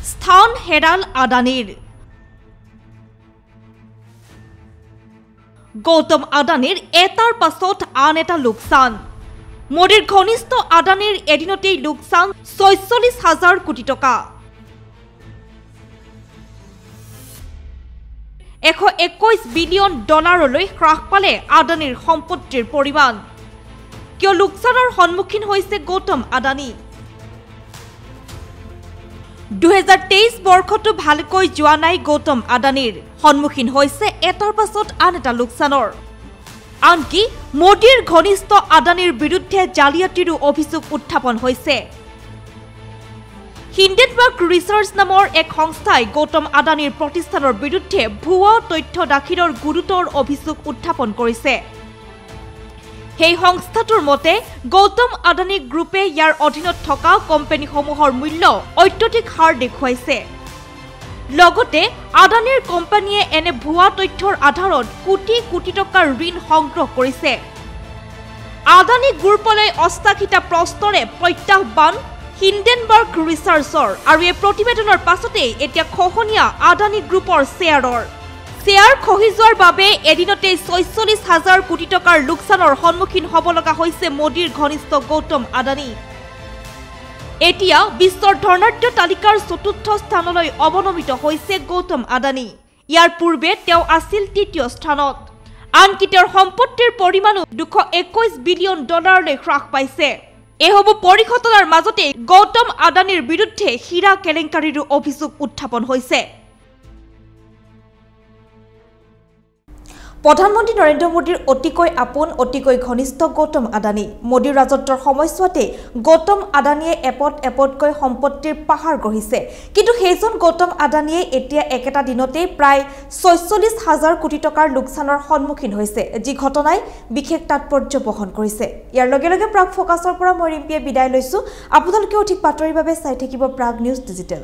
স্থান হেৰাল আদানীৰ। গৌতম আদানীৰ এটাৰ পাছত আন এটা লোকচান। মোদীৰ ঘনিষ্ঠ আদানীৰ এদিনতেই লোকচান ৪৬,০০০ কোটি টকা। ১২১ বিলিয়ন ডলাৰলৈ হ্ৰাস পালে আদানীৰ সম্পত্তিৰ পৰিমাণ। কিয় লোকচানৰ সন্মুখীন হৈছে গৌতম আদানী? ২০২৩ বৰ্ষটো ভালকৈ যোৱা নাই গৌতম আদানীৰ, সন্মুখীন হৈছে এটাৰ পাছত আন এটা লোকচানৰ। আনকি মোদীৰ ঘনিষ্ঠ আদানীৰ বিৰুদ্ধে জালিয়াতিৰো অভিযোগ উত্থাপন হৈছে। হিণ্ডেনবাৰ্গ ৰিচাৰ্চ নামৰ এক সংস্থাই গৌতম আদানীৰ প্ৰতিষ্ঠানৰ বিৰুদ্ধে ভুৱা তথ্য দাখিলৰ গুৰুতৰ অভিযোগ উত্থাপন কৰিছে। সেই সংস্থাটোৰ মতে গৌতম আদানী গ্ৰুপে ইয়াৰ অধীনত থকা কোম্পানীসমূহৰ মূল্য অত্যধিক হাৰ দেখুৱাইছে। লগতে আদানীৰ কোম্পানীয়ে এনে ভুৱা তথ্যৰ আধাৰত কোটি কোটি টকাৰ ঋণ সংগ্ৰহ কৰিছে। আদানী গ্ৰুপলৈ অস্থাখিতা প্ৰশ্নৰে প্ৰত্যাহ্বান হিণ্ডেনবাৰ্গ ৰিচাৰ্চৰ, আৰু এই প্ৰতিবেদনৰ পাছতেই এতিয়া খহনীয়া আদানী গ্ৰুপৰ শ্বেয়াৰৰ। শ্বেয়াৰ খহি যোৱাৰ বাবে এদিনতেই ৪৬,০০০ কোটি টকাৰ লোকচানৰ সন্মুখীন হ'ব লগা হৈছে মোদীৰ ঘনিষ্ঠ গৌতম আদানী। এতিয়া বিশ্বৰ ধনাঢ্য তালিকাৰ ৪ৰ্থ স্থানলৈ অৱনমিত হৈছে গৌতম আদানী। ইয়াৰ পূৰ্বে তেওঁ আছিল ৩য় স্থানত। আনকি তেওঁৰ সম্পত্তিৰ পৰিমাণো ২২১ বিলিয়ন ডলাৰলৈ হ্ৰাস পাইছে। এইসমূহ পৰিঘটনাৰ মাজতে গৌতম আদানীৰ বিৰুদ্ধে হীৰা কেলেংকাৰীৰো অভিযোগ উত্থাপন হৈছে। প্ৰধানমন্ত্ৰী নৰেন্দ্ৰ মোদীৰ অতিকৈ আপোন, অতিকৈ ঘনিষ্ঠ গৌতম আদানী। মোদীৰ ৰাজত্বৰ সময়ছোৱাতে গৌতম আদানীয়ে এপদকৈ সম্পত্তিৰ পাহাৰ গঢ়িছে। কিন্তু সেইজন গৌতম আদানীয়ে এতিয়া একেটা দিনতেই প্ৰায় ৪৬,০০০ কোটি টকাৰ লোকচানৰ সন্মুখীন হৈছে, যি ঘটনাই বিশেষ তাৎপৰ্য বহন কৰিছে। ইয়াৰ লগে লগে প্ৰাগ ফকাছৰ পৰা মই ৰিম্পিয়ে বিদায় লৈছো। আপোনালোকে অধিক বাতৰিৰ বাবে চাই থাকিব প্ৰাগ নিউজ ডিজিটেল।